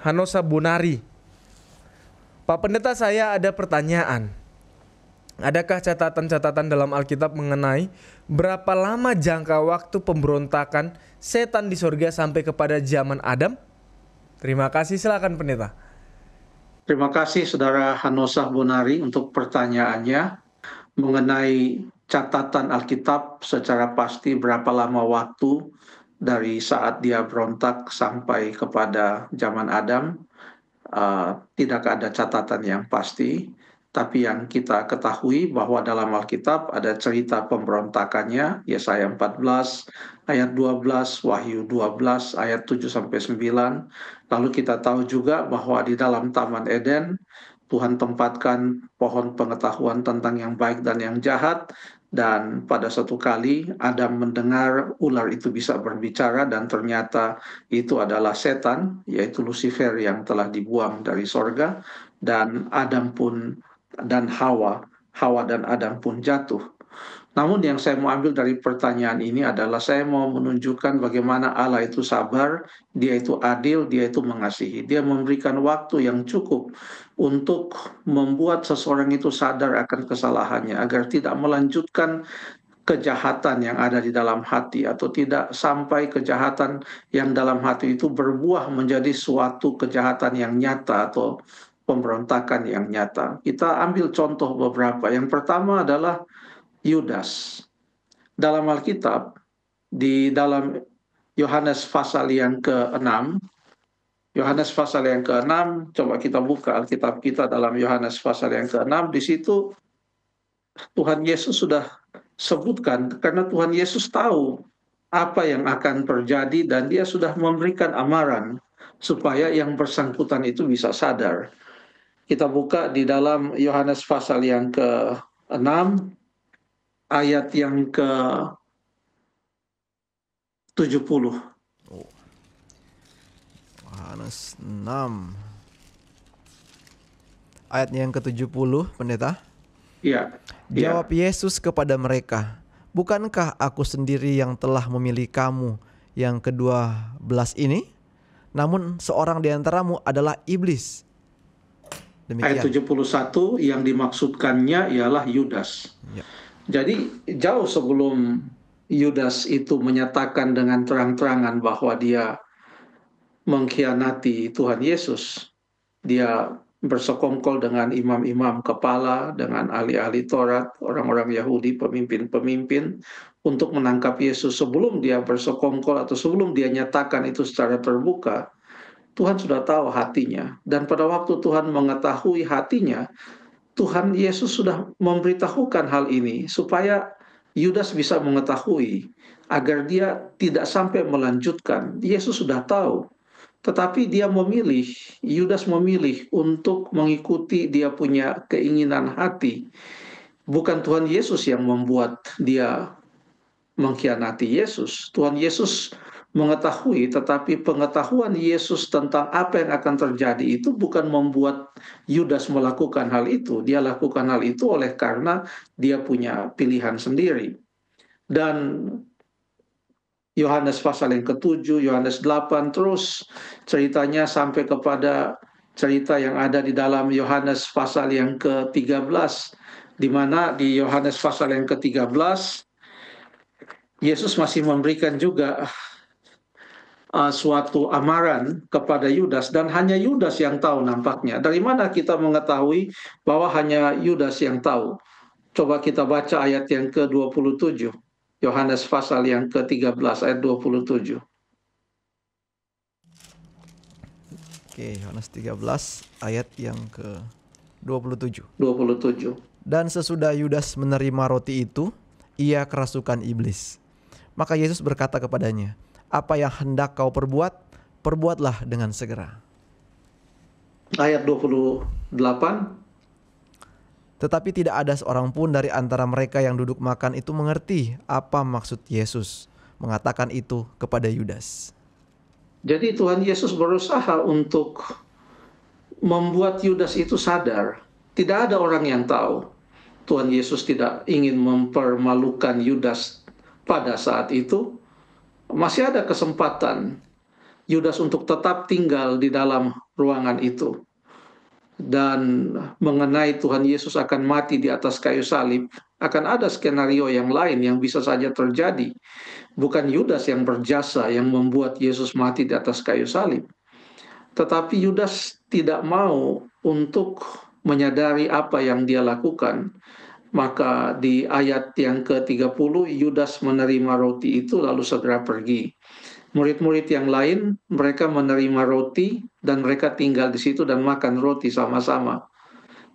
Hanosa Bonari. Pak Pendeta, saya ada pertanyaan. Adakah catatan-catatan dalam Alkitab mengenai berapa lama jangka waktu pemberontakan setan di sorga sampai kepada zaman Adam? Terima kasih, silakan Pendeta. Terima kasih Saudara Hanosa Bonari untuk pertanyaannya mengenai catatan Alkitab secara pasti berapa lama waktu dari saat dia berontak sampai kepada zaman Adam. Tidak ada catatan yang pasti, tapi yang kita ketahui bahwa dalam Alkitab ada cerita pemberontakannya, Yesaya 14 ayat 12, Wahyu 12 ayat 7-9. Lalu kita tahu juga bahwa di dalam Taman Eden Tuhan tempatkan pohon pengetahuan tentang yang baik dan yang jahat, dan pada satu kali Adam mendengar ular itu bisa berbicara dan ternyata itu adalah setan, yaitu Lucifer yang telah dibuang dari sorga, dan Hawa dan Adam pun jatuh. Namun yang saya mau ambil dari pertanyaan ini adalah saya mau menunjukkan bagaimana Allah itu sabar, Dia itu adil, Dia itu mengasihi. Dia memberikan waktu yang cukup untuk membuat seseorang itu sadar akan kesalahannya agar tidak melanjutkan kejahatan yang ada di dalam hati, atau tidak sampai kejahatan yang dalam hati itu berbuah menjadi suatu kejahatan yang nyata atau pemberontakan yang nyata. Kita ambil contoh beberapa. Yang pertama adalah Yudas. Dalam Alkitab, di dalam Yohanes pasal yang ke-6, coba kita buka Alkitab kita dalam Yohanes pasal yang ke-6, di situ Tuhan Yesus sudah sebutkan, karena Tuhan Yesus tahu apa yang akan terjadi dan dia sudah memberikan amaran supaya yang bersangkutan itu bisa sadar. Kita buka di dalam Yohanes pasal yang ke-6, ayat yang ke-70. Yohanes 6 ayatnya yang ke-70, Pendeta. Ya. Jawab Yesus kepada mereka, bukankah aku sendiri yang telah memilih kamu yang ke-12 ini? Namun seorang di antaramu adalah iblis. Demikian. Ayat 71 yang dimaksudkannya ialah Yudas. Ya. Jadi jauh sebelum Yudas itu menyatakan dengan terang-terangan bahwa dia mengkhianati Tuhan Yesus, dia bersekongkol dengan imam-imam kepala, dengan ahli-ahli Taurat, orang-orang Yahudi, pemimpin-pemimpin, untuk menangkap Yesus. Sebelum dia bersekongkol atau sebelum dia nyatakan itu secara terbuka, Tuhan sudah tahu hatinya. Dan pada waktu Tuhan mengetahui hatinya, Tuhan Yesus sudah memberitahukan hal ini supaya Yudas bisa mengetahui agar dia tidak sampai melanjutkan. Yesus sudah tahu, tetapi Yudas memilih untuk mengikuti dia punya keinginan hati. Bukan Tuhan Yesus yang membuat dia mengkhianati Yesus. Tuhan Yesus mengetahui, tetapi pengetahuan Yesus tentang apa yang akan terjadi itu bukan membuat Yudas melakukan hal itu. Dia lakukan hal itu oleh karena dia punya pilihan sendiri. Dan Yohanes pasal yang ke-7, Yohanes 8, terus ceritanya sampai kepada cerita yang ada di dalam Yohanes pasal yang ke-13, di mana di Yohanes pasal yang ke-13 Yesus masih memberikan juga suatu amaran kepada Yudas, dan hanya Yudas yang tahu nampaknya. Dari mana kita mengetahui bahwa hanya Yudas yang tahu? Coba kita baca ayat yang ke-27. Yohanes pasal yang ke-13 ayat 27. Oke, Yohanes 13 ayat yang ke-27. 27. Dan sesudah Yudas menerima roti itu, ia kerasukan iblis. Maka Yesus berkata kepadanya, apa yang hendak kau perbuat, perbuatlah dengan segera. Ayat 28. Tetapi tidak ada seorang pun dari antara mereka yang duduk makan itu mengerti apa maksud Yesus mengatakan itu kepada Yudas. Jadi Tuhan Yesus berusaha untuk membuat Yudas itu sadar. Tidak ada orang yang tahu. Tuhan Yesus tidak ingin mempermalukan Yudas pada saat itu. Masih ada kesempatan Yudas untuk tetap tinggal di dalam ruangan itu. Dan mengenai Tuhan Yesus akan mati di atas kayu salib, akan ada skenario yang lain yang bisa saja terjadi. Bukan Yudas yang berjasa yang membuat Yesus mati di atas kayu salib, tetapi Yudas tidak mau untuk menyadari apa yang dia lakukan. Maka di ayat yang ke-30, Yudas menerima roti itu lalu segera pergi. Murid-murid yang lain, mereka menerima roti dan mereka tinggal di situ dan makan roti sama-sama.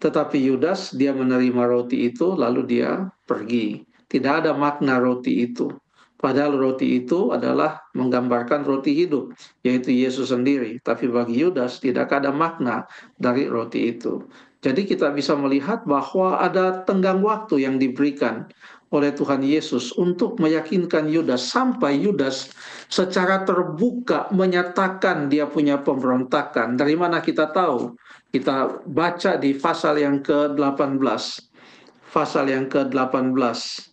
Tetapi Yudas, dia menerima roti itu lalu dia pergi. Tidak ada makna roti itu. Padahal roti itu adalah menggambarkan roti hidup, yaitu Yesus sendiri. Tapi bagi Yudas tidak ada makna dari roti itu. Jadi kita bisa melihat bahwa ada tenggang waktu yang diberikan oleh Tuhan Yesus untuk meyakinkan Yudas, sampai Yudas secara terbuka menyatakan dia punya pemberontakan. Dari mana kita tahu? Kita baca di pasal yang ke-18. Pasal yang ke-18.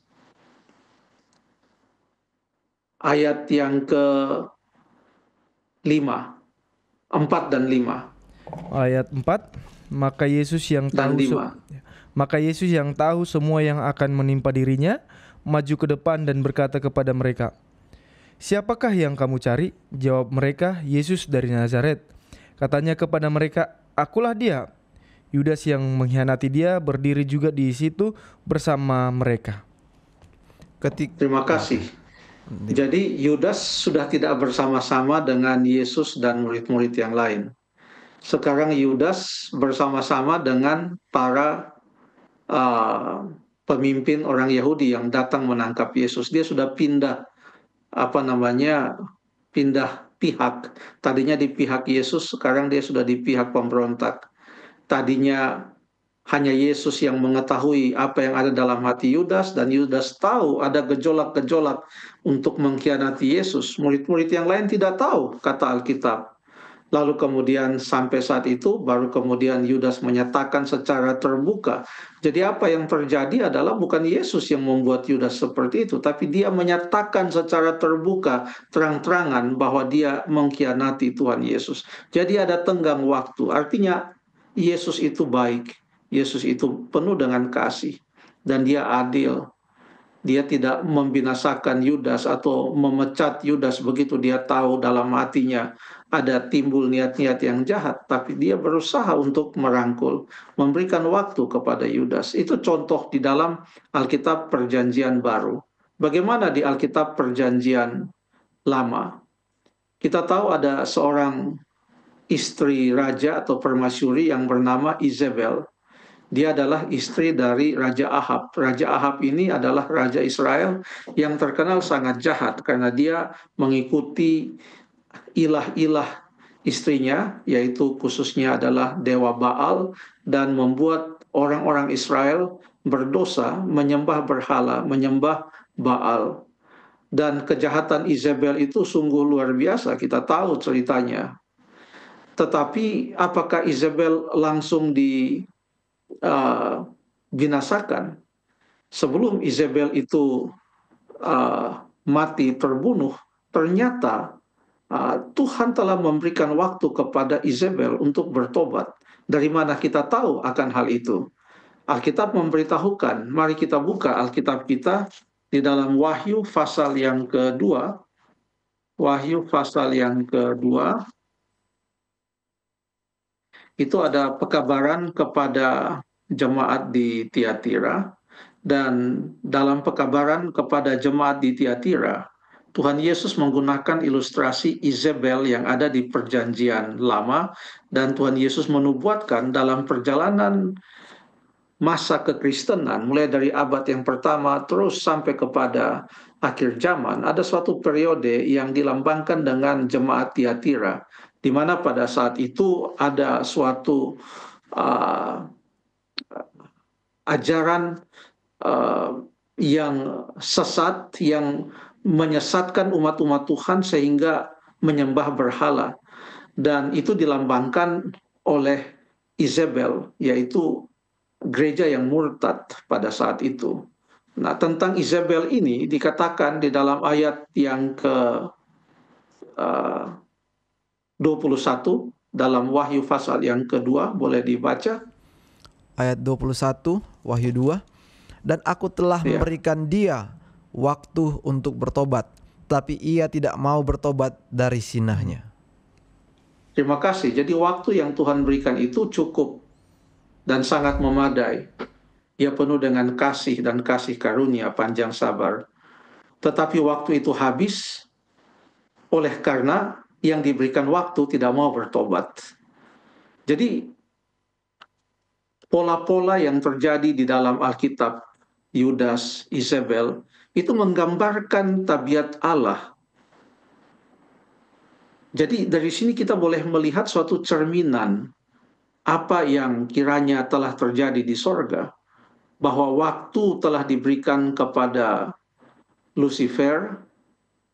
Ayat yang ke-5. 4 dan 5. Ayat 4, maka Yesus yang Dan tahu 5. maka Yesus yang tahu semua yang akan menimpa dirinya maju ke depan dan berkata kepada mereka, "Siapakah yang kamu cari?" Jawab mereka, "Yesus dari Nazaret." Katanya kepada mereka, "Akulah dia." Yudas yang mengkhianati dia berdiri juga di situ bersama mereka. Terima kasih. Jadi Yudas sudah tidak bersama-sama dengan Yesus dan murid-murid yang lain. Sekarang Yudas bersama-sama dengan para pemimpin orang Yahudi yang datang menangkap Yesus. Dia sudah pindah pindah pihak. Tadinya di pihak Yesus, sekarang dia sudah di pihak pemberontak. Tadinya hanya Yesus yang mengetahui apa yang ada dalam hati Yudas, dan Yudas tahu ada gejolak-gejolak untuk mengkhianati Yesus. Murid-murid yang lain tidak tahu, kata Alkitab. Lalu kemudian sampai saat itu baru kemudian Yudas menyatakan secara terbuka. Jadi apa yang terjadi adalah bukan Yesus yang membuat Yudas seperti itu, tapi dia menyatakan secara terbuka, terang-terangan bahwa dia mengkhianati Tuhan Yesus. Jadi ada tenggang waktu. Artinya Yesus itu baik, Yesus itu penuh dengan kasih, dan dia adil. Dia tidak membinasakan Yudas atau memecat Yudas begitu dia tahu dalam hatinya ada timbul niat-niat yang jahat, tapi dia berusaha untuk merangkul, memberikan waktu kepada Yudas. Itu contoh di dalam Alkitab Perjanjian Baru. Bagaimana di Alkitab Perjanjian Lama? Kita tahu ada seorang istri raja atau permasyuri yang bernama Izebel. Dia adalah istri dari Raja Ahab. Raja Ahab ini adalah Raja Israel yang terkenal sangat jahat karena dia mengikuti ilah-ilah istrinya, yaitu khususnya adalah Dewa Baal, dan membuat orang-orang Israel berdosa, menyembah berhala, menyembah Baal. Dan kejahatan Izebel itu sungguh luar biasa, kita tahu ceritanya. Tetapi apakah Izebel langsung binasakan? Sebelum Izebel itu mati terbunuh, ternyata Tuhan telah memberikan waktu kepada Izebel untuk bertobat. Dari mana kita tahu akan hal itu? Alkitab memberitahukan. Mari kita buka Alkitab kita di dalam Wahyu pasal yang kedua. Wahyu pasal yang kedua. Itu ada pekabaran kepada jemaat di Tiatira. Dan dalam pekabaran kepada jemaat di Tiatira, Tuhan Yesus menggunakan ilustrasi Izebel yang ada di Perjanjian Lama, dan Tuhan Yesus menubuatkan dalam perjalanan masa kekristenan, mulai dari abad yang pertama terus sampai kepada akhir zaman, ada suatu periode yang dilambangkan dengan jemaat Tiatira, di mana pada saat itu ada suatu ajaran yang sesat, yang menyesatkan umat-umat Tuhan sehingga menyembah berhala. Dan itu dilambangkan oleh Izebel, yaitu gereja yang murtad pada saat itu. Nah, tentang Izebel ini dikatakan di dalam ayat yang ke 21, dalam Wahyu pasal yang kedua, boleh dibaca. Ayat 21 Wahyu 2. Dan aku telah Ya. memberikan dia waktu untuk bertobat, tapi ia tidak mau bertobat dari sinahnya. Terima kasih. Jadi waktu yang Tuhan berikan itu cukup dan sangat memadai. Ia penuh dengan kasih dan kasih karunia, panjang sabar. Tetapi waktu itu habis oleh karena yang diberikan waktu tidak mau bertobat. Jadi pola-pola yang terjadi di dalam Alkitab, Yudas, Isabel, itu menggambarkan tabiat Allah. Jadi dari sini kita boleh melihat suatu cerminan apa yang kiranya telah terjadi di sorga, bahwa waktu telah diberikan kepada Lucifer,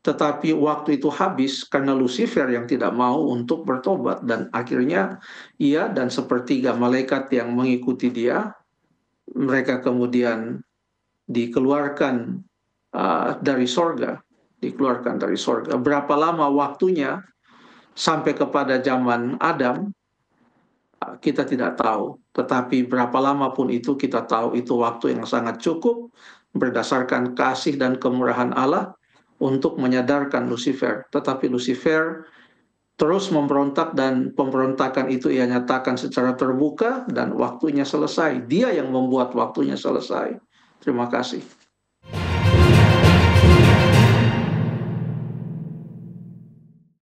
tetapi waktu itu habis karena Lucifer yang tidak mau untuk bertobat, dan akhirnya ia dan sepertiga malaikat yang mengikuti dia, mereka kemudian dikeluarkan dari sorga, dikeluarkan dari sorga. Berapa lama waktunya sampai kepada zaman Adam, kita tidak tahu. Tetapi berapa lama pun itu kita tahu itu waktu yang sangat cukup berdasarkan kasih dan kemurahan Allah untuk menyadarkan Lucifer. Tetapi Lucifer terus memberontak, dan pemberontakan itu ia nyatakan secara terbuka dan waktunya selesai. Dia yang membuat waktunya selesai. Terima kasih.